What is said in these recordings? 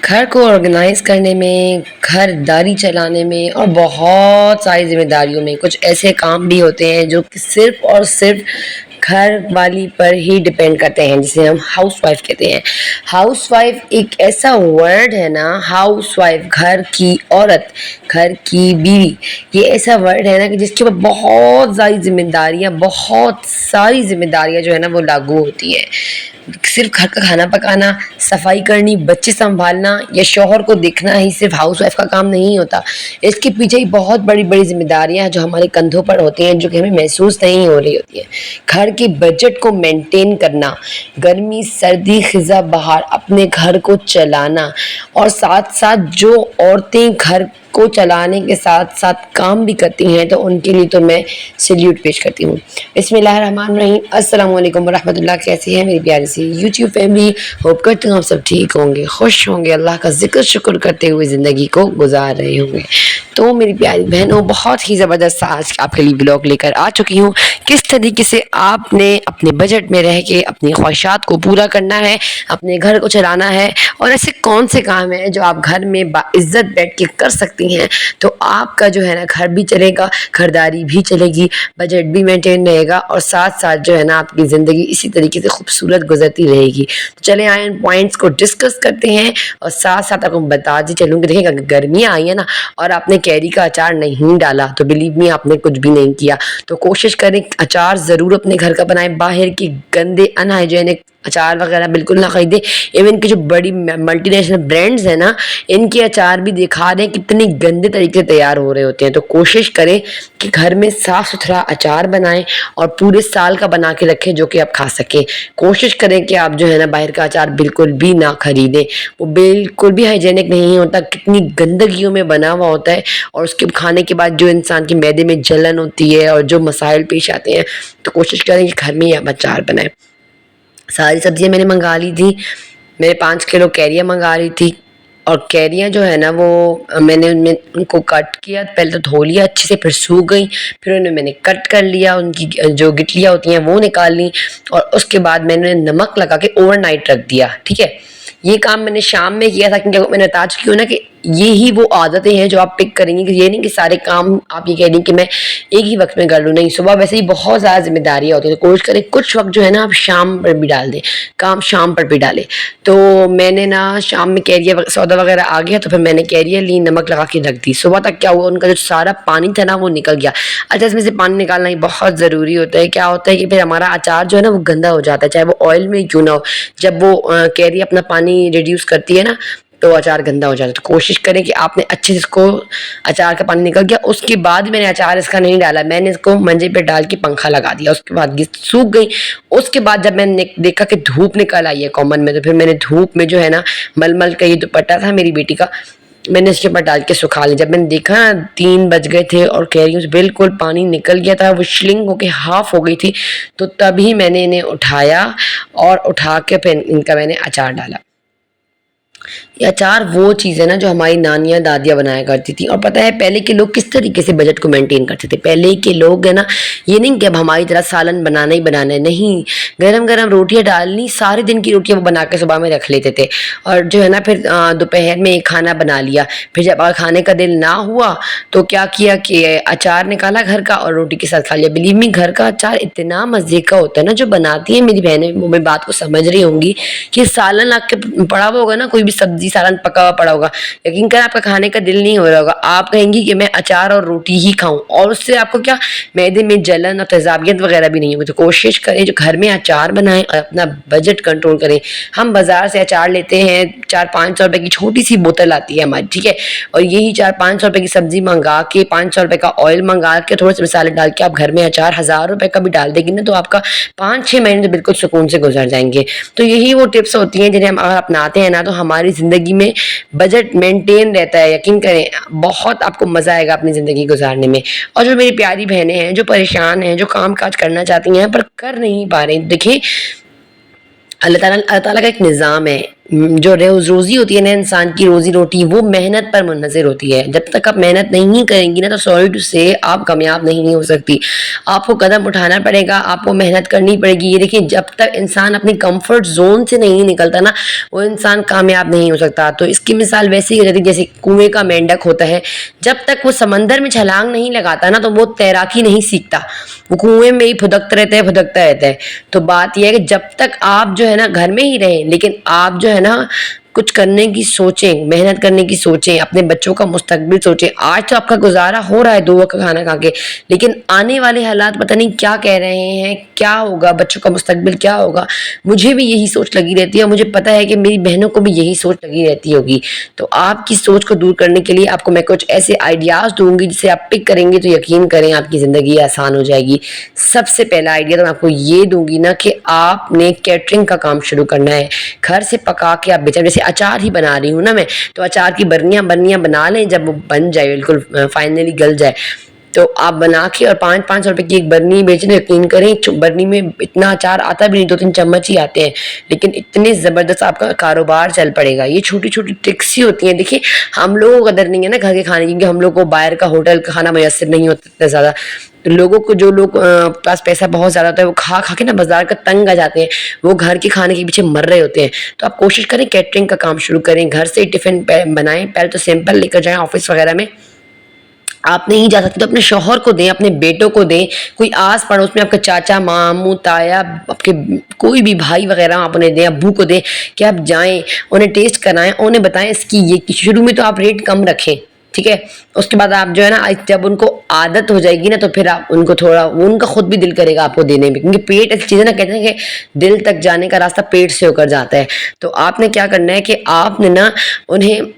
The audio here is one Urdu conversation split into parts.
گھر کو آرگنائز کرنے میں، گھر داری چلانے میں اور بہت ساری ذمہ داریوں میں کچھ ایسے کام بھی ہوتے ہیں جو کہ صرف اور صرف گھر والی پر ہی ڈپینڈ کرتے ہیں، جسے ہم ہاؤس وائف کہتے ہیں۔ ہاؤس وائف ایک ایسا ورڈ ہے نا، ہاؤس وائف گھر کی عورت، گھر کی بیوی، یہ ایسا ورڈ ہے نا کہ جس کے اوپر بہت ساری ذمہ داریاں جو ہے نا وہ لاگو ہوتی ہیں۔ صرف گھر کا کھانا پکانا، صفائی کرنی، بچے سنبھالنا یا شوہر کو دیکھنا ہی صرف ہاؤس وائف کا کام نہیں ہوتا۔ اس کے پیچھے ہی بہت بڑی بڑی ذمہ داریاں جو ہمارے کندھوں پر ہوتی ہیں، جو کہ ہمیں محسوس نہیں ہو رہی ہوتی ہیں۔ گھر کے بجٹ کو مینٹین کرنا، گرمی سردی خزاں بہار اپنے گھر کو چلانا، اور ساتھ ساتھ جو عورتیں گھر کو چلانے کے ساتھ ساتھ کام بھی کرتی ہیں تو ان کے لیے تو میں سیلیوٹ پیش کرتی ہوں۔ بسم اللہ الرحمن الرحیم، السلام علیکم ورحمۃ اللہ۔ کیسی ہے میری پیاری سی یوٹیوب فیملی؟ ہوپ کرتی ہوں آپ سب ٹھیک ہوں گے، خوش ہوں گے، اللہ کا ذکر شکر کرتے ہوئے زندگی کو گزار رہے ہوں گے۔ تو میری پیاری بہنوں، بہت ہی زبردست آج آپ کے لیے بلاگ لے کر آ چکی ہوں۔ کس طریقے سے آپ نے اپنے بجٹ میں رہ کے اپنی خواہشات کو پورا کرنا ہے، اپنے گھر کو چلانا ہے، اور ایسے کون سے کام ہیں جو آپ گھر میں باعزت بیٹھ کے کر سکتی ہیں، تو آپ کا جو ہے نا گھر بھی چلے گا، گھرداری بھی چلے گی، بجٹ بھی مینٹین رہے گا، اور ساتھ ساتھ جو ہے نا آپ کی زندگی اسی طریقے سے خوبصورت گزرتی رہے گی۔ تو چلیں آئیں ان پوائنٹس کو ڈسکس کرتے ہیں، اور ساتھ ساتھ آپ کو بتاتی چلوں کہ دیکھیں اگر گرمیاں آئی ہیں نا اور آپ نے کیری کا اچار نہیں ڈالا تو بلیو می آپ نے کچھ بھی نہیں کیا۔ تو کوشش کریں اچار ضرور اپنے گھر کا بنائیں، باہر کے گندے ان ہائیجینک اچار وغیرہ بالکل نہ خریدیں۔ ایون کہ جو بڑی ملٹی نیشنل برانڈز ہیں نا، ان کے اچار بھی دکھا دیں کتنے گندے طریقے سے تیار ہو رہے ہوتے ہیں۔ تو کوشش کریں کہ گھر میں صاف ستھرا اچار بنائیں اور پورے سال کا بنا کے رکھیں جو کہ آپ کھا سکیں۔ کوشش کریں کہ آپ جو ہے نا باہر کا اچار بالکل بھی نہ خریدیں، وہ بالکل بھی ہائیجینک نہیں ہوتا، کتنی گندگیوں میں بنا ہوا ہوتا ہے، اور اس کے کھانے کے بعد جو انسان کے معدے میں جلن ہوتی ہے اور جو مسائل پیش آتے ہیں۔ تو کوشش کریں کہ گھر میں ہی آپ اچار بنائیں۔ ساری سبزیاں میں نے منگا لی تھی، میں 5 کلو کیریاں منگا رہی تھی، اور کیریاں جو ہے نا وہ میں نے ان کو کٹ کیا، پہلے تو دھو لیا اچھے سے، پھر سوکھ گئی، پھر انہیں میں نے کٹ کر لیا، ان کی جو گٹلیاں ہوتی ہیں وہ نکال لیں، اور اس کے بعد میں نے نمک لگا کے اوور نائٹ رکھ دیا۔ ٹھیک ہے، یہ کام میں نے شام میں کیا تھا، کیونکہ میں نے بتا چکی ہوں نا کہ یہی وہ عادتیں ہیں جو آپ پک کریں گی، کہ یہ نہیں کہ سارے کام آپ یہ کہہ دیں کہ میں ایک ہی وقت میں کر لوں۔ نہیں، صبح ویسے ہی بہت زیادہ ذمہ داریاں ہوتی ہیں، تو کوشش کریں کچھ وقت جو ہے نا آپ شام پر بھی ڈال دیں، کام شام پر بھی ڈالیں۔ تو میں نے نا شام میں کیریا سودا وغیرہ آ گیا تو پھر میں نے کیریاں لی، نمک لگا کے رکھ دی۔ صبح تک کیا ہوا، ان کا جو سارا پانی تھا نا وہ نکل گیا۔ اچھا، اس میں سے پانی نکالنا ہی بہت ضروری ہوتا ہے۔ کیا ہوتا ہے کہ پھر ہمارا اچار جو ہے نا وہ گندا ہو جاتا ہے، چاہے وہ آئل میں کیوں نہ ہو۔ جب وہ کیری اپنا پانی ریڈیوس کرتی ہے نا تو اچار گندا ہو جاتا ہے۔ تو کوشش کریں کہ آپ نے اچھے سے اس کو، اچار کا پانی نکل گیا، اس کے بعد میں نے اچار اس کا نہیں ڈالا، میں نے اس کو منجے پہ ڈال کے پنکھا لگا دیا، اس کے بعد یہ سوکھ گئی۔ اس کے بعد جب میں نے دیکھا کہ دھوپ نکل آئی ہے کامن میں، تو پھر میں نے دھوپ میں جو ہے نا مل کا یہ دوپٹہ تھا میری بیٹی کا، میں نے اس کے اوپر ڈال کے سکھا لی۔ جب میں نے دیکھا 3 بج گئے تھے اور کیریوں سے بالکل پانی نکل گیا تھا، وہ شلنگ ہو کے ہاف ہو گئی تھی، تو تبھی میں نے انہیں اٹھایا، اور اٹھا کے پھر ان کا میں نے اچار ڈالا۔ یہ اچار وہ چیز ہے نا جو ہماری نانیاں دادیاں بنایا کرتی تھیں، اور پتہ ہے پہلے کے لوگ کس طریقے سے بجٹ کو مینٹین کرتے تھے۔ پہلے کے لوگ ہے نا، یہ نہیں کہ اب ہماری طرح سالن بنانا ہی بنانا ہے، نہیں، گرم گرم روٹیاں ڈالنی، سارے دن کی روٹیاں وہ بنا کے صبح میں رکھ لیتے تھے، اور جو ہے نا پھر دوپہر میں ایک کھانا بنا لیا۔ پھر جب کھانے کا دل نہ ہوا تو کیا کیا کہ اچار نکالا گھر کا اور روٹی کے ساتھ کھا لیا۔ بلیو می، گھر کا اچار اتنا مزے کا ہوتا ہے نا، جو بناتی ہیں میری بہنیں وہ میں بات کو سمجھ رہی ہوں گی، کہ سالن آپ کے پڑا ہوا ہوگا نا، کوئی بھی سبزی سالن پکا ہوا پڑا ہوگا، یقین کریں آپ کا کھانے کا دل نہیں ہو رہا ہوگا، آپ کہیں گی کہ میں اچار اور روٹی ہی کھاؤں، اور اس سے آپ کو کیا معدے میں جلن اور تیزابیت وغیرہ بھی نہیں ہوگی۔ تو کوشش کریں جو گھر میں اچار بنائیں اور اپنا بجٹ کنٹرول کریں۔ ہم بازار سے اچار لیتے ہیں، 400-500 روپے کی چھوٹی سی بوتل آتی ہے ہماری، ٹھیک ہے، اور یہی 400-500 روپے کی سبزی منگا کے، 500 روپے کا آئل منگا کے، تھوڑے سے مسالے ڈال کے آپ گھر میں اچار 1000 روپے کا بھی ڈال دیں گے نا، تو آپ کا 5-6 مہینے تو بالکل سکون سے گزر جائیں گے۔ تو یہی وہ ٹپس ہوتی ہیں جنہیں ہم اگر اپناتے ہیں نا تو ہماری زندگی میں بجٹ مینٹین رہتا ہے۔ یقین کریں بہت آپ کو مزہ آئے گا اپنی زندگی گزارنے میں۔ اور جو میری پیاری بہنیں ہیں جو پریشان ہیں، جو کام کاج کرنا چاہتی ہیں پر کر نہیں پا رہی، دیکھیں اللہ تعالیٰ کا ایک نظام ہے، جو روزی ہوتی ہے نا انسان کی روزی روٹی وہ محنت پر منحصر ہوتی ہے. جب تک آپ محنت نہیں کریں گی نا تو سوری ٹو سے آپ کامیاب نہیں ہو سکتی. آپ کو قدم اٹھانا پڑے گا, آپ کو محنت کرنی پڑے گی. یہ دیکھیں جب تک انسان اپنی کمفرٹ زون سے نہیں نکلتا نا وہ انسان کامیاب نہیں ہو سکتا. تو اس کی مثال ویسے ہی رہتی جیسے کنویں کا مینڈک ہوتا ہے, جب تک وہ سمندر میں چھلانگ نہیں لگاتا نا تو وہ تیراکی نہیں سیکھتا, وہ کنویں میں ہی پھدکتا رہتا ہے. تو بات یہ ہے کہ جب تک آپ جو ہے نا گھر میں ہی رہیں لیکن آپ جو ہے نا کچھ کرنے کی سوچیں, محنت کرنے کی سوچیں, اپنے بچوں کا مستقبل سوچیں. آج تو آپ کا گزارا ہو رہا ہے 2 وقت کا کھانا کھا کے, لیکن آنے والے حالات پتہ نہیں کیا کہہ رہے ہیں, کیا ہوگا, بچوں کا مستقبل کیا ہوگا. مجھے بھی یہی سوچ لگی رہتی ہے اور مجھے پتہ ہے کہ میری بہنوں کو بھی یہی سوچ لگی رہتی ہوگی. تو آپ کی سوچ کو دور کرنے کے لیے آپ کو میں کچھ ایسے آئیڈیاز دوں گی جسے آپ پک کریں گے تو یقین کریں آپ کی زندگی آسان ہو جائے گی. سب سے پہلا آئیڈیا تو میں آپ کو یہ دوں گی نا کہ آپ نے کیٹرنگ کا کام شروع کرنا ہے. گھر سے پکا کے آپ بیچیں. جیسے اچار ہی بنا رہی ہوں نا میں, تو اچار کی برنیاں بنا لیں. جب وہ بن جائے بالکل فائنلی گل جائے تو آپ بنا کے اور 500 روپے کی ایک برنی بیچیں. یقین کریں برنی میں اتنا اچار آتا بھی نہیں, 2-3 چمچ ہی آتے ہیں, لیکن اتنے زبردست آپ کا کاروبار چل پڑے گا. یہ چھوٹی چھوٹی ٹرکس ہی ہوتی ہیں. دیکھیں ہم لوگوں کو قدر نہیں ہے نا گھر کے کھانے کی, کیونکہ ہم لوگ کو باہر کا ہوٹل کا کھانا میسر نہیں ہوتا اتنا زیادہ. لوگوں کو جو لوگ پاس پیسہ بہت زیادہ ہوتا ہے وہ کھا کے نا بازار کا تنگ آ جاتے ہیں, وہ گھر کے کھانے کے پیچھے مر رہے ہوتے ہیں. تو آپ کوشش کریں کیٹرنگ کا کام شروع کریں, گھر سے ٹفن بنائیں. پہلے تو سمپل لے کر جائیں آفس وغیرہ میں, آپ نہیں جا سکتے تو اپنے شوہر کو دیں, اپنے بیٹوں کو دیں, کوئی آس پڑوس میں آپ کے چاچا ماموں تایا آپ کے کوئی بھی بھائی وغیرہ آپ انہیں دیں, ابو کو دیں کہ آپ جائیں انہیں ٹیسٹ کرائیں, انہیں بتائیں اس کی یہ شروع میں تو آپ ریٹ کم رکھیں, ٹھیک ہے. اس کے بعد آپ جو ہے نا جب ان کو عادت ہو جائے گی نا تو پھر آپ ان کو تھوڑا ان کا خود بھی دل کرے گا آپ کو دینے میں, کیونکہ پیٹ ایسی چیز ہے نا, کہتے ہیں کہ دل تک جانے کا راستہ پیٹ سے ہو کر جاتا ہے. تو آپ نے کیا کرنا ہے کہ آپ نے نا انہیں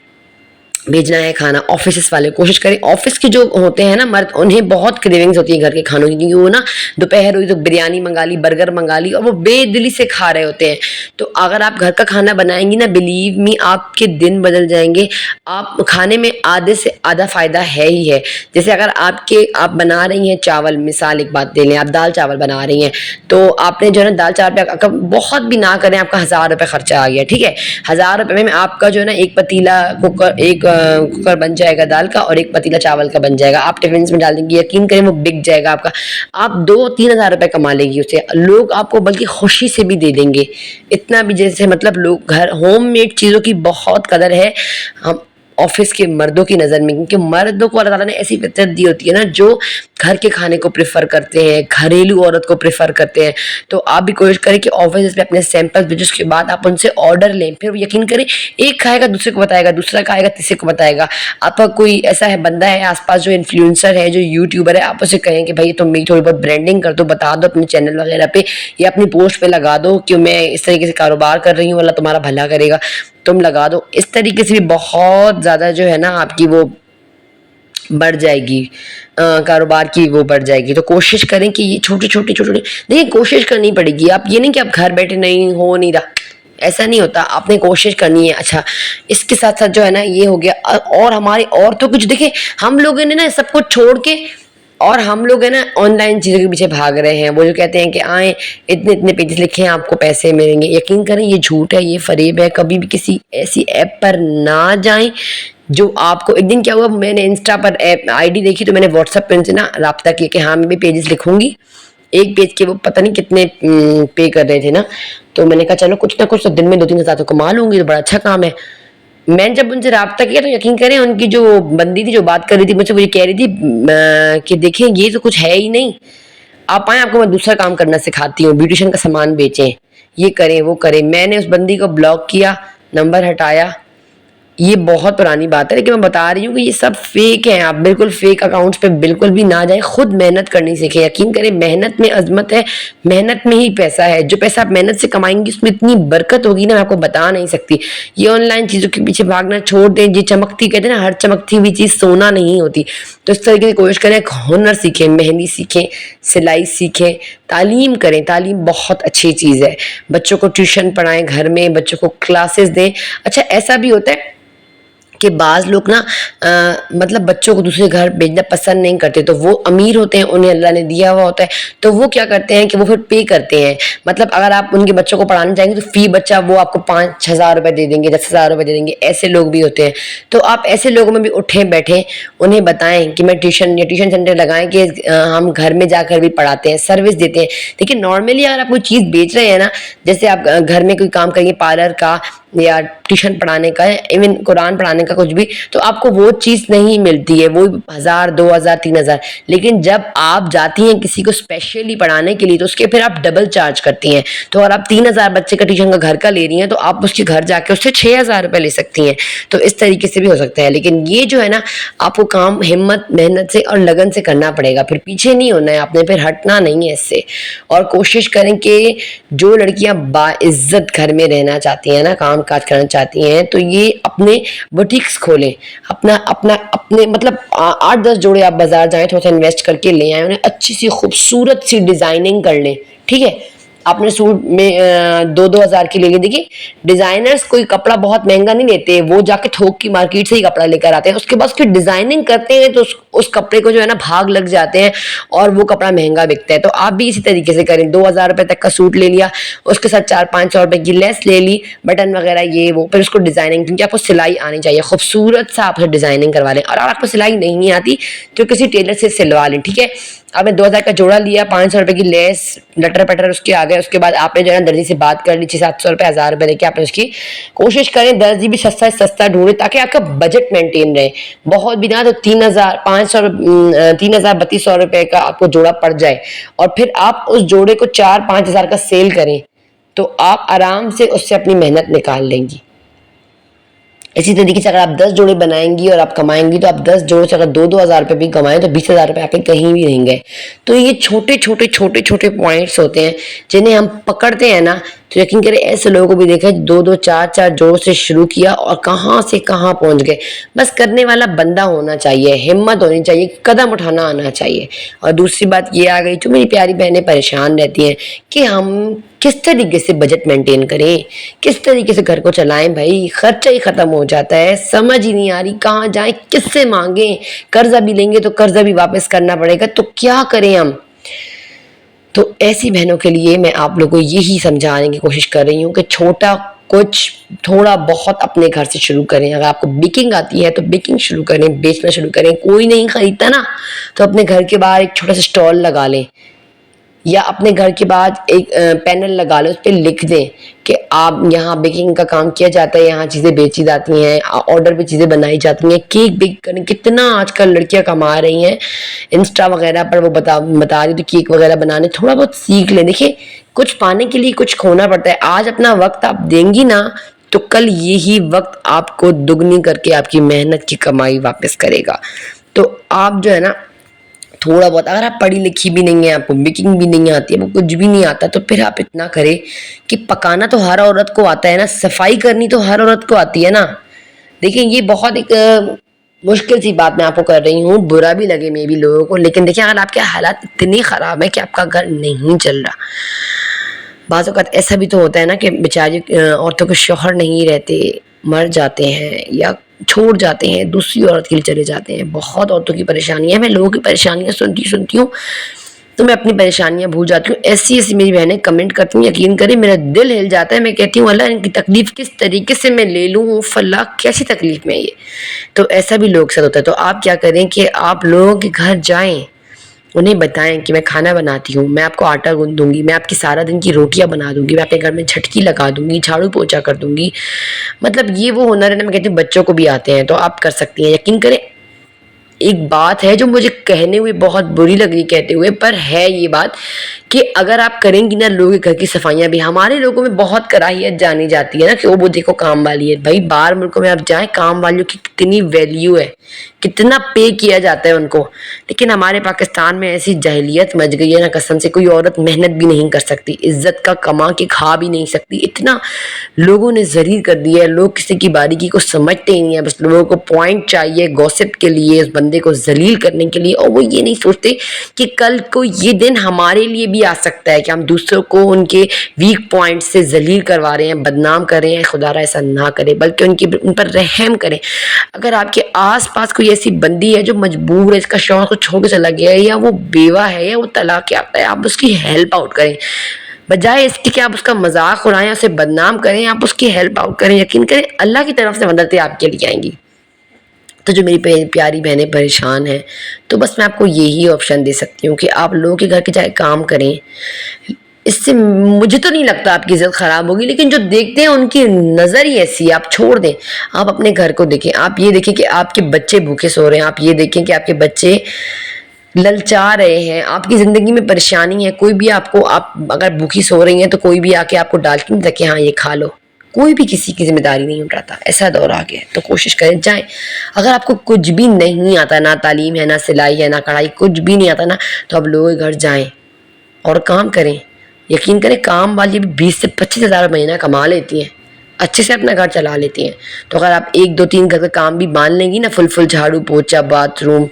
بھیجنا ہے کھانا. آفیسز والے کوشش کریں, آفس کے جو ہوتے ہیں نا مرد انہیں بہت کریونگز ہوتی ہیں گھر کے کھانوں کی, کیونکہ وہ نا دوپہر ہوئی تو بریانی منگا لی, برگر منگا لی, اور وہ بے دلی سے کھا رہے ہوتے ہیں. تو اگر آپ گھر کا کھانا بنائیں گی نا بلیو می آپ کے دن بدل جائیں گے. آپ کھانے میں آدھے سے آدھا فائدہ ہے ہی ہے. جیسے اگر آپ بنا رہی ہیں چاول, مثال ایک بات دے لیں, آپ دال چاول بنا رہی ہیں تو آپ نے جو ہے نا دال چاول پہ بہت بھی نہ کریں, آپ کا 1000 روپے خرچہ آ گیا, ٹھیک ہے. 1000 روپے میں آپ کا جو ہے نا ایک پتیلا کوکر بن جائے گا دال کا, اور ایک پتیلا چاول کا بن جائے گا. آپ ٹفنس میں ڈال دیں گے, یقین کریں وہ بک جائے گا آپ کا. آپ 2-3 ہزار روپے کما لے گی اسے. لوگ آپ کو بلکہ خوشی سے بھی دے دیں گے اتنا بھی. جیسے مطلب لوگ گھر ہوم میڈ چیزوں کی بہت قدر ہے ہم آفس کے مردوں کی نظر میں, کیونکہ مردوں کو اللہ تعالیٰ نے ایسی فطرت دی ہوتی ہے نا جو گھر کے کھانے کو پریفر کرتے ہیں, گھریلو عورت کو پریفر کرتے ہیں. تو آپ بھی کوشش کریں کہ آفس پہ اپنے سیمپل بھیجیں, اس کے بعد آپ ان سے آرڈر لیں. پھر یقین کریں ایک کھائے گا دوسرے کو بتائے گا, دوسرا کھائے گا تیسرے کو بتائے گا. آپ کا کوئی ایسا ہے بندہ ہے آس پاس جو انفلوئنسر ہے, جو یوٹیوبر ہے, آپ اسے کہیں کہ بھائی تم میری تھوڑی بہت برانڈنگ کر دو, بتا دو اپنے چینل وغیرہ پہ یا اپنی پوسٹ پہ لگا دو کہ میں اس طریقے سے کاروبار کر رہی ہوں, اللہ تمہارا بھلا کرے گا, تم لگا دو. اس طریقے سے بھی بہت زیادہ جو ہے نا آپ کی وہ بڑھ جائے گی, کاروبار کی وہ بڑھ جائے گی. تو کوشش کریں کہ یہ چھوٹی دیکھیں کوشش کرنی پڑے گی. آپ یہ نہیں کہ آپ گھر بیٹھے نہیں ہو نہیں رہا, ایسا نہیں ہوتا. آپ نے کوشش کرنی ہے. اچھا اس کے ساتھ ساتھ جو ہے نا یہ ہو گیا. اور ہماری عورتوں کچھ دیکھیں, ہم لوگوں نے نا سب کچھ چھوڑ کے اور ہم لوگ ہیں نا آن لائن چیزوں کے پیچھے بھاگ رہے ہیں. وہ جو کہتے ہیں کہ آئیں اتنے پیجز لکھیں آپ کو پیسے ملیں گے, یقین کریں یہ جھوٹ ہے, یہ فریب ہے. کبھی بھی کسی ایسی ایپ پر نہ جائیں جو آپ کو. ایک دن کیا ہوا, میں نے انسٹا پر آئی ڈی دیکھی تو میں نے واٹس ایپ پہ ان سے نا رابطہ کیا کہ ہاں میں بھی پیجز لکھوں گی. ایک پیج کے وہ پتہ نہیں کتنے پے کر رہے تھے نا, تو میں نے کہا چلو کچھ نہ کچھ تو دن میں 2-3 ہزار تو کما لوں گی, تو بڑا اچھا کام ہے. میں جب ان سے رابطہ کیا تو یقین کریں ان کی جو بندی تھی جو بات کر رہی تھی مجھ سے, وہ یہ کہہ رہی تھی کہ دیکھیں یہ تو کچھ ہے ہی نہیں, آپ آئیں آپ کو میں دوسرا کام کرنا سکھاتی ہوں, بیوٹیشین کا سامان بیچیں, یہ کریں وہ کریں. میں نے اس بندی کو بلاک کیا, نمبر ہٹایا. یہ بہت پرانی بات ہے لیکن میں بتا رہی ہوں کہ یہ سب فیک ہیں. آپ بالکل فیک اکاؤنٹس پہ بالکل بھی نہ جائیں, خود محنت کرنی سیکھیں. یقین کریں محنت میں عظمت ہے, محنت میں ہی پیسہ ہے. جو پیسہ آپ محنت سے کمائیں گی اس میں اتنی برکت ہوگی نا, میں آپ کو بتا نہیں سکتی. یہ آن لائن چیزوں کے پیچھے بھاگنا چھوڑ دیں. یہ چمکتی کہتے ہیں نا, ہر چمکتی ہوئی چیز سونا نہیں ہوتی. تو اس طریقے سے کوشش کریں, ہنر سیکھیں, مہندی سیکھیں, سلائی سیکھیں, تعلیم کریں. تعلیم بہت اچھی چیز ہے. بچوں کو ٹیوشن پڑھائیں, گھر میں بچوں کو کلاسز دیں. اچھا ایسا بھی ہوتا ہے کہ بعض لوگ نا مطلب بچوں کو دوسرے گھر بھیجنا پسند نہیں کرتے، تو وہ امیر ہوتے ہیں، انہیں اللہ نے دیا ہوا ہوتا ہے، تو وہ کیا کرتے ہیں کہ وہ پھر پے کرتے ہیں. مطلب اگر آپ ان کے بچوں کو پڑھانے جائیں گے تو فی بچہ وہ آپ کو 5,000 روپے دے دیں گے، 10,000 روپے دے دیں گے. ایسے لوگ بھی ہوتے ہیں. تو آپ ایسے لوگوں میں بھی اٹھیں بیٹھیں، انہیں بتائیں کہ میں ٹیوشن سینٹر لگائیں کہ ہم گھر میں جا کر بھی پڑھاتے ہیں، سروس دیتے ہیں. دیکھیں نارملی اگر آپ کوئی چیز بیچ رہے ہیں نا، جیسے آپ گھر میں کوئی کام کریے پارلر کا یا ٹیوشن پڑھانے کا، ایون قرآن پڑھانے کا، کچھ بھی، تو آپ کو وہ چیز نہیں ملتی ہے، وہ 1,000 2,000 3,000. لیکن جب آپ جاتی ہیں کسی کو اسپیشلی پڑھانے کے لیے تو اس کے پھر آپ ڈبل چارج کرتی ہیں. تو اگر آپ 3,000 بچے کا ٹیوشن کا گھر کا لے رہی ہیں تو آپ اس کے گھر جا کے اس سے 6,000 روپے لے سکتی ہیں. تو اس طریقے سے بھی ہو سکتا ہے. لیکن یہ جو ہے نا، آپ کو کام ہمت محنت سے اور لگن سے کرنا پڑے گا، پھر پیچھے نہیں ہونا ہے آپ نے، پھر ہٹنا نہیں ہے اس سے. اور کوشش کریں کہ جو لڑکیاں باعزت گھر میں رہنا چاہتی ہیں نا، کام کاج کرنا چاہتی ہیں، تو یہ اپنے بوٹیکس کھولیں. اپنے مطلب 8-10 جوڑے آپ بازار جائیں، تھوڑا سا انویسٹ کر کے لے آئیں، انہیں اچھی سی خوبصورت سی ڈیزائننگ کر لیں. ٹھیک ہے، آپ نے سوٹ میں 2,000 کی لے لی. دیکھیے ڈیزائنرز کوئی کپڑا بہت مہنگا نہیں لیتے، وہ جا کے تھوک کی مارکیٹ سے ہی کپڑا لے کر آتے ہیں. اس کے بعد اس کی ڈیزائننگ کرتے ہیں تو اس کپڑے کو جو ہے نا بھاگ لگ جاتے ہیں اور وہ کپڑا مہنگا بکتا ہے. تو آپ بھی اسی طریقے سے کریں. 2,000 روپے تک کا سوٹ لے لیا، اس کے ساتھ 400-500 روپے کی لیس لے لی، بٹن وغیرہ یہ وہ، پھر اس کو ڈیزائننگ، کیونکہ آپ کو سلائی آنی چاہیے، خوبصورت سا آپ ڈیزائننگ کروا لیں. اور اگر آپ کو سلائی نہیں آتی تو کسی ٹیلر سے سلوا لیں. ٹھیک ہے، آپ نے 2,000 کا جوڑا لیا، 500 روپے کی لیس لٹر پٹر اس کے آگے. اس کے بعد آپ نے جو ہے نا درزی سے بات کر لی، 600-700 روپے 1,000 روپے دے کے آپ نے اس کی کوشش کریں درزی بھی سستا ڈھونڈے تاکہ آپ کا بجٹ مینٹین رہے. بہت بھی نہ تو 3,000 روپے کا آپ کو جوڑا پڑ جائے، اور پھر آپ اس جوڑے کو 4-5 ہزار کا سیل کریں تو آپ آرام سے اس سے اپنی محنت نکال لیں گی. اسی طریقے سے اگر آپ 10 جوڑے بنائیں گی اور آپ کمائیں گی تو آپ 10 جوڑوں سے اگر 2,000 روپے بھی کمائیں تو 20,000 روپے آپ کے کہیں بھی نہیں گئے. تو یہ چھوٹے پوائنٹس ہوتے ہیں جنہیں ہم پکڑتے ہیں نا، تو یقین کریں ایسے لوگوں کو بھی دیکھا 2-2 4-4 جوڑوں سے شروع کیا اور کہاں سے کہاں پہنچ گئے. بس کرنے والا بندہ ہونا چاہیے، ہمت ہونی چاہیے، قدم اٹھانا آنا چاہیے. اور دوسری بات یہ آ گئی جو میری پیاری بہنیں پریشان رہتی ہیں کہ ہم کس طریقے سے بجٹ مینٹین کریں، کس طریقے سے گھر کو چلائیں. بھائی خرچہ ہی ختم ہو جاتا ہے، سمجھ ہی نہیں آ رہی کہاں جائیں، کس سے مانگیں. قرضہ بھی لیں گے تو قرضہ بھی واپس کرنا پڑے گا، تو کیا کریں ہم. تو ایسی بہنوں کے لیے میں آپ لوگوں کو یہی سمجھانے کی کوشش کر رہی ہوں کہ چھوٹا کچھ تھوڑا بہت اپنے گھر سے شروع کریں. اگر آپ کو بیکنگ آتی ہے تو بیکنگ شروع کریں، بیچنا شروع کریں. کوئی نہیں خریدتا نا تو اپنے گھر کے باہر ایک چھوٹا سا اسٹال لگا لیں، یا اپنے گھر کے بعد ایک پینل لگا لیں، اس پہ لکھ دیں کہ آپ یہاں بیکنگ کا کام کیا جاتا ہے، یہاں چیزیں بیچی جاتی ہیں، آرڈر پہ چیزیں بنائی جاتی ہیں. کیک بیک کریں، کتنا آج کل لڑکیاں کما رہی ہیں انسٹا وغیرہ پر، وہ بتا رہی تھی کیک وغیرہ بنانے. تھوڑا بہت سیکھ لیں. دیکھیں کچھ پانے کے لیے کچھ کھونا پڑتا ہے. آج اپنا وقت آپ دیں گی نا تو کل یہی وقت آپ کو دگنی کر کے آپ کی محنت کی کمائی واپس کرے گا. تو آپ جو ہے نا تھوڑا بہت، اگر آپ پڑھی لکھی بھی نہیں ہیں، آپ کو بیکنگ بھی نہیں آتی ہے، وہ کچھ بھی نہیں آتا، تو پھر آپ اتنا کریں کہ پکانا تو ہر عورت کو آتا ہے نا، صفائی کرنی تو ہر عورت کو آتی ہے نا. دیکھیں یہ بہت ایک مشکل سی بات میں آپ کو کر رہی ہوں، برا بھی لگے میں بھی لوگوں کو، لیکن دیکھیں اگر آپ کے حالات اتنی خراب ہیں کہ آپ کا گھر نہیں چل رہا. بعض اوقات ایسا بھی تو ہوتا ہے نا کہ بیچاری عورتوں کے شوہر نہیں رہتے، مر جاتے ہیں یا چھوڑ جاتے ہیں، دوسری عورت کے لیے چلے جاتے ہیں. بہت عورتوں کی پریشانیاں، میں لوگوں کی پریشانیاں سنتی ہوں تو میں اپنی پریشانیاں بھول جاتی ہوں. ایسی میری بہنیں کمنٹ کرتی ہیں، یقین کریں میرا دل ہل جاتا ہے. میں کہتی ہوں اللہ ان کی تکلیف کس طریقے سے میں لے لوں، فلاں کیسی تکلیف میں یہ. تو ایسا بھی لوگ ساتھ ہوتا ہے. تو آپ کیا کریں کہ آپ لوگوں کے گھر جائیں، انہیں بتائیں کہ میں کھانا بناتی ہوں، میں آپ کو آٹا گوندھ دوں گی، میں آپ کی سارا دن کی روٹیاں بنا دوں گی، میں اپنے گھر میں جھٹکی لگا دوں گی، جھاڑو پوچھا کر دوں گی. مطلب یہ وہ ہنر ہے نا، میں کہتی ہوں بچوں کو بھی آتے ہیں تو آپ کر سکتی ہیں. یقین کریں ایک بات ہے جو مجھے کہنے ہوئے بہت بری لگ رہی کہتے ہوئے، پر ہے یہ بات کہ اگر آپ کریں گی نا لوگوں کے گھر کی صفائیاں بھی. ہمارے لوگوں میں بہت کراہیت جانی جاتی ہے نا کہ وہ دیکھو کام والی ہے. بھائی باہر ملکوں میں آپ جائیں، کام والیوں کی کتنی ویلیو ہے، کتنا پے کیا جاتا ہے ان کو. لیکن ہمارے پاکستان میں ایسی جاہلیت مچ گئی ہے نا قسم سے, کوئی عورت محنت بھی نہیں کر سکتی, عزت کا کما کے کھا بھی نہیں سکتی. اتنا لوگوں نے ذلیل کر دیا ہے, لوگ کسی کی باریکی کو سمجھتے ہی نہیں ہیں, بس لوگوں کو پوائنٹ چاہیے گوسپ کے لیے, اس بندے کو ذلیل کرنے کے لیے, اور وہ یہ نہیں سوچتے کہ کل کو یہ دن ہمارے لیے بھی آ سکتا ہے کہ ہم دوسروں کو ان کے ویک پوائنٹ سے ذلیل کروا رہے ہیں, بدنام کر رہے ہیں. خدا را ایسا نہ کرے, بلکہ ان پر رحم کریں. اگر آپ کے آس پاس کوئی ایسی بندی ہے جو مجبور ہے, اس کا شوہر کو چھوڑ کے چلا گیا ہے, یا وہ بیوہ ہے, یا وہ طلاق یافتہ ہے, آپ اس کی ہیلپ آؤٹ کریں. بجائے اس کے کہ آپ اس کا مذاق اڑائیں, اسے بدنام کریں, آپ اس کی ہیلپ آؤٹ کریں. یقین کریں اللہ کی طرف سے مدد آپ کے لیے آئیں گی. تو جو میری پیاری بہنیں پریشان ہیں, تو بس میں آپ کو یہی آپشن دے سکتی ہوں کہ آپ لوگوں کے گھر کے جائے کام کریں. اس سے مجھے تو نہیں لگتا آپ کی عزت خراب ہوگی, لیکن جو دیکھتے ہیں ان کی نظر ہی ایسی ہے. آپ چھوڑ دیں, آپ اپنے گھر کو دیکھیں. آپ یہ دیکھیں کہ آپ کے بچے بھوکے سو رہے ہیں, آپ یہ دیکھیں کہ آپ کے بچے للچا رہے ہیں, آپ کی زندگی میں پریشانی ہے. کوئی بھی آپ کو, آپ اگر بھوکی سو رہی ہیں تو کوئی بھی آ کے آپ کو ڈال کے نہیں رکھے ہاں یہ کھا لو. کوئی بھی کسی کی ذمہ داری نہیں اٹھاتا, ایسا دور آ گیا. تو کوشش کریں جائیں. اگر آپ کو کچھ بھی نہیں آتا, نہ تعلیم ہے, نہ سلائی ہے, نہ کڑھائی, کچھ بھی نہیں آتا نا, تو آپ لوگوں کے گھر جائیں اور کام کریں. یقین کریں کام والی بھی 20 سے 25 ہزار مہینہ کما لیتی ہیں, اچھے سے اپنا گھر چلا لیتی ہیں. تو اگر آپ 1 2 3 گھر کا کام بھی باندھ لیں گی نا, فل جھاڑو پوچھا, باتھ روم,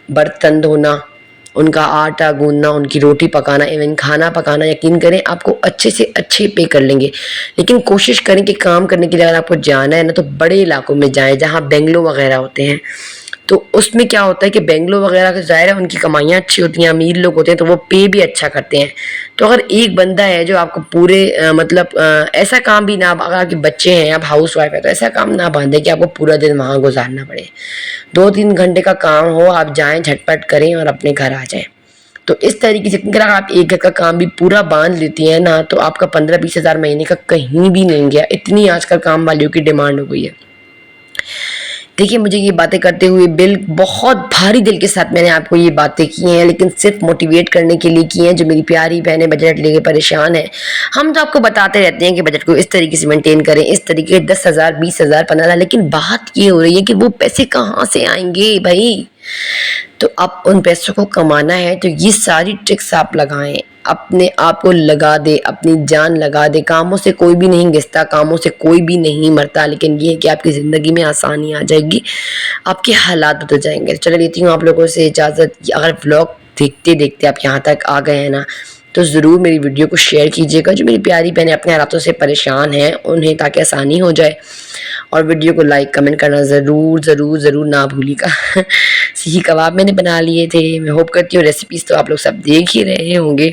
برتن دھونا, ان کا آٹا گوندنا, ان کی روٹی پکانا, ایون کھانا پکانا, یقین کریں آپ کو اچھے سے اچھے پے کر لیں گے. لیکن کوشش کریں کہ کام کرنے کے لیے اگر آپ کو جانا ہے نا, تو بڑے علاقوں میں جائیں جہاں بنگلو وغیرہ ہوتے ہیں. تو اس میں کیا ہوتا ہے کہ بنگلو وغیرہ کے ظاہر ہے ان کی کمائیاں اچھی ہوتی ہیں, امیر لوگ ہوتے ہیں, تو وہ پے بھی اچھا کرتے ہیں. تو اگر ایک بندہ ہے جو آپ کو پورے مطلب ایسا کام بھی نہ, اگر آپ کے بچے ہیں, آپ ہاؤس وائف ہے, تو ایسا کام نہ باندھیں کہ آپ کو پورا دن وہاں گزارنا پڑے. 2 3 گھنٹے کا کام ہو, آپ جائیں, جھٹپٹ کریں اور اپنے گھر آ جائیں. تو اس طریقے سے اگر آپ ایک گھر کا کام بھی پورا باندھ لیتی ہیں نا, تو آپ کا 15 20 ہزار مہینے کا کہیں بھی نہیں گیا. اتنی آج کل کام والیوں کی ڈیمانڈ ہو گئی ہے. دیکھیے مجھے یہ باتیں کرتے ہوئے بہت بھاری دل کے ساتھ میں نے آپ کو یہ باتیں کی ہیں, لیکن صرف موٹیویٹ کرنے کے لیے کی ہیں. جو میری پیاری بہنیں بجٹ لے کے پریشان ہیں, ہم تو آپ کو بتاتے رہتے ہیں کہ بجٹ کو اس طریقے سے مینٹین کریں, اس طریقے 10,000 20,000 15,000, لیکن بات یہ ہو رہی ہے کہ وہ پیسے کہاں سے آئیں گے بھائی. تو اب ان پیسوں کو کمانا ہے تو یہ ساری ٹرکس آپ لگائیں, اپنے آپ کو لگا دے, اپنی جان لگا دے. کاموں سے کوئی بھی نہیں گھستا, کاموں سے کوئی بھی نہیں مرتا, لیکن یہ ہے کہ آپ کی زندگی میں آسانی آ جائے گی, آپ کے حالات بدل جائیں گے. چلے لیتی ہوں آپ لوگوں سے اجازت. اگر ولاگ دیکھتے دیکھتے آپ یہاں تک آ گئے ہیں نا, تو ضرور میری ویڈیو کو شیئر کیجیے گا. جو میری پیاری بہنیں اپنے حالاتوں سے پریشان ہیں انہیں, تاکہ آسانی ہو جائے. اور ویڈیو کو لائک کمنٹ کرنا ضرور ضرور ضرور نہ بھولی گا. سیخی کباب میں نے بنا لیے تھے. میں ہوپ کرتی ہوں ریسیپیز تو آپ لوگ سب دیکھ ہی رہے ہوں گے.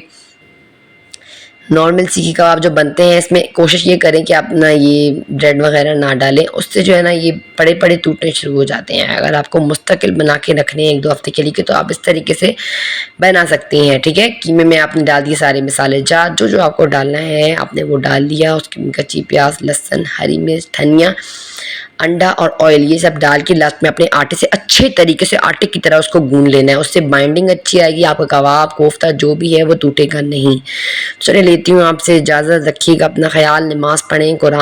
نارمل سیخی کباب جو بنتے ہیں, اس میں کوشش یہ کریں کہ آپ نا یہ بریڈ وغیرہ نہ ڈالیں, اس سے جو ہے نا یہ پڑے پڑے ٹوٹنے شروع ہو جاتے ہیں. اگر آپ کو مستقل بنا کے رکھنے ہیں 1 2 ہفتے کے لیے, تو آپ اس طریقے سے بنا سکتی ہیں. ٹھیک ہے, قیمے میں آپ نے ڈال دیے سارے مسالے جات, جو آپ کو ڈالنا ہے آپ نے وہ ڈال دیا. اس کی کچی پیاز, لہسن, ہری مرچ, دھنیا, انڈا اور آئل, یہ سب ڈال کے لاسٹ میں اپنے آٹے سے اچھے طریقے سے آٹے کی طرح اس کو گون لینا ہے. اس سے بائنڈنگ اچھی آئے گی, آپ کا کباب کوفتہ جو بھی ہے وہ ٹوٹے گا نہیں. چلے لیتی ہوں آپ سے اجازت. رکھیے گا اپنا خیال, نماز پڑھیں, قرآن